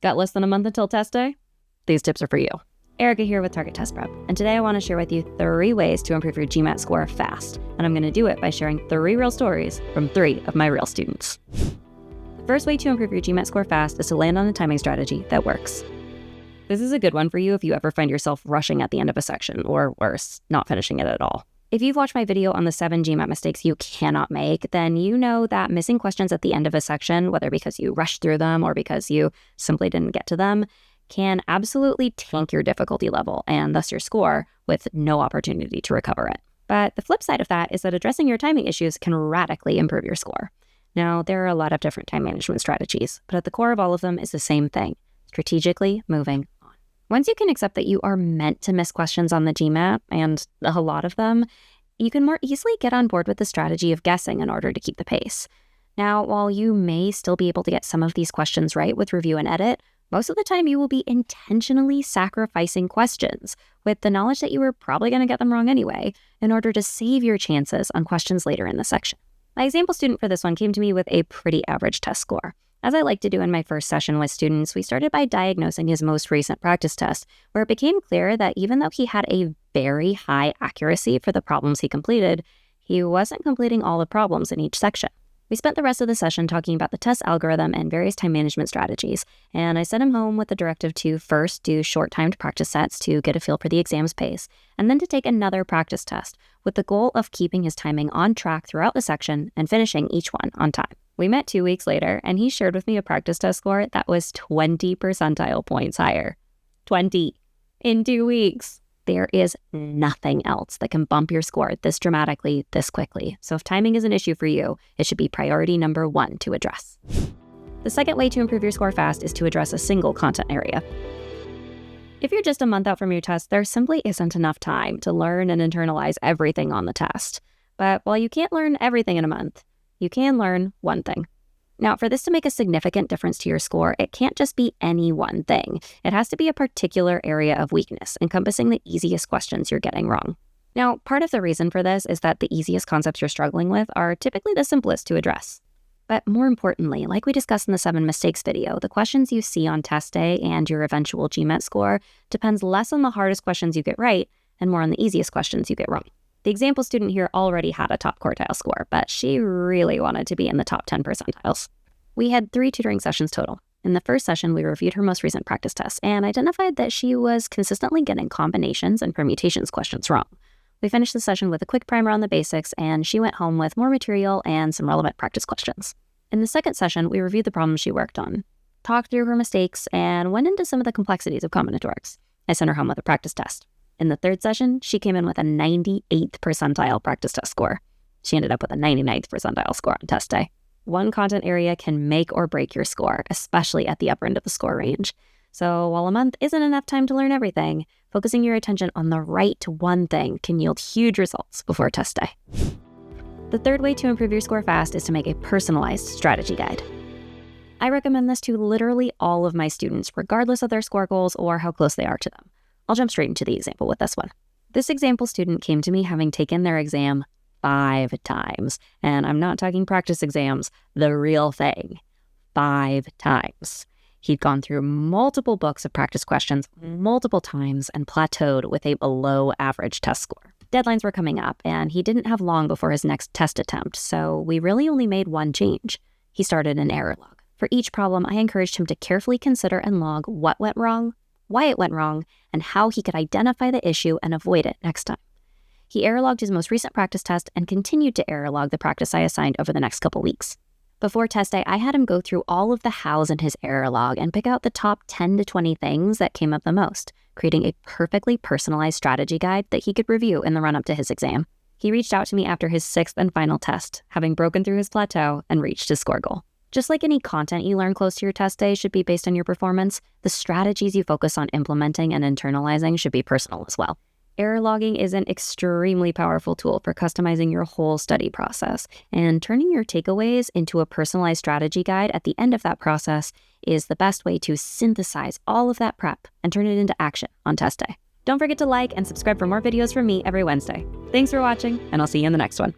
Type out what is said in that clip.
Got less than a month until test day? These tips are for you. Erika here with Target Test Prep, and today I want to share with you 3 ways to improve your GMAT score fast, and I'm going to do it by sharing 3 real stories from 3 of my real students. The first way to improve your GMAT score fast is to land on a timing strategy that works. This is a good one for you if you ever find yourself rushing at the end of a section, or worse, not finishing it at all. If you've watched my video on the 7 GMAT mistakes you cannot make, then you know that missing questions at the end of a section, whether because you rushed through them or because you simply didn't get to them, can absolutely tank your difficulty level and thus your score with no opportunity to recover it. But the flip side of that is that addressing your timing issues can radically improve your score. Now, there are a lot of different time management strategies, but at the core of all of them is the same thing: strategically moving on. Once you can accept that you are meant to miss questions on the GMAT, and a lot of them, you can more easily get on board with the strategy of guessing in order to keep the pace. Now, while you may still be able to get some of these questions right with review and edit, most of the time you will be intentionally sacrificing questions with the knowledge that you were probably going to get them wrong anyway in order to save your chances on questions later in the section. My example student for this one came to me with a pretty average test score. As I like to do in my first session with students, we started by diagnosing his most recent practice test, where it became clear that even though he had a very high accuracy for the problems he completed, he wasn't completing all the problems in each section. We spent the rest of the session talking about the test algorithm and various time management strategies, and I sent him home with the directive to first do short-timed practice sets to get a feel for the exam's pace, and then to take another practice test with the goal of keeping his timing on track throughout the section and finishing each one on time. We met 2 weeks later, and he shared with me a practice test score that was 20 percentile points higher. 20 in 2 weeks. There is nothing else that can bump your score this dramatically, this quickly. So if timing is an issue for you, it should be priority number 1 to address. The second way to improve your score fast is to address a single content area. If you're just a month out from your test, there simply isn't enough time to learn and internalize everything on the test. But while you can't learn everything in a month, you can learn one thing. Now, for this to make a significant difference to your score, it can't just be any one thing. It has to be a particular area of weakness, encompassing the easiest questions you're getting wrong. Now, part of the reason for this is that the easiest concepts you're struggling with are typically the simplest to address. But more importantly, like we discussed in the 7 mistakes video, the questions you see on test day and your eventual GMAT score depends less on the hardest questions you get right and more on the easiest questions you get wrong. The example student here already had a top quartile score, but she really wanted to be in the top 10 percentiles. We had 3 tutoring sessions total. In the first session, we reviewed her most recent practice test and identified that she was consistently getting combinations and permutations questions wrong. We finished the session with a quick primer on the basics, and she went home with more material and some relevant practice questions. In the second session, we reviewed the problems she worked on, talked through her mistakes, and went into some of the complexities of combinatorics. I sent her home with a practice test. In the third session, she came in with a 98th percentile practice test score. She ended up with a 99th percentile score on test day. One content area can make or break your score, especially at the upper end of the score range. So while a month isn't enough time to learn everything, focusing your attention on the right one thing can yield huge results before test day. The third way to improve your score fast is to make a personalized strategy guide. I recommend this to literally all of my students, regardless of their score goals or how close they are to them. I'll jump straight into the example with this one. This example student came to me having taken their exam 5 times. And I'm not talking practice exams, the real thing. 5 times. He'd gone through multiple books of practice questions multiple times and plateaued with a below average test score. Deadlines were coming up, and he didn't have long before his next test attempt, so we really only made one change. He started an error log. For each problem, I encouraged him to carefully consider and log what went wrong, why it went wrong, and how he could identify the issue and avoid it next time. He error logged his most recent practice test and continued to error log the practice I assigned over the next couple weeks. Before test day, I had him go through all of the hows in his error log and pick out the top 10 to 20 things that came up the most, creating a perfectly personalized strategy guide that he could review in the run-up to his exam. He reached out to me after his 6th and final test, having broken through his plateau and reached his score goal. Just like any content you learn close to your test day should be based on your performance, the strategies you focus on implementing and internalizing should be personal as well. Error logging is an extremely powerful tool for customizing your whole study process, and turning your takeaways into a personalized strategy guide at the end of that process is the best way to synthesize all of that prep and turn it into action on test day. Don't forget to like and subscribe for more videos from me every Wednesday. Thanks for watching, and I'll see you in the next one.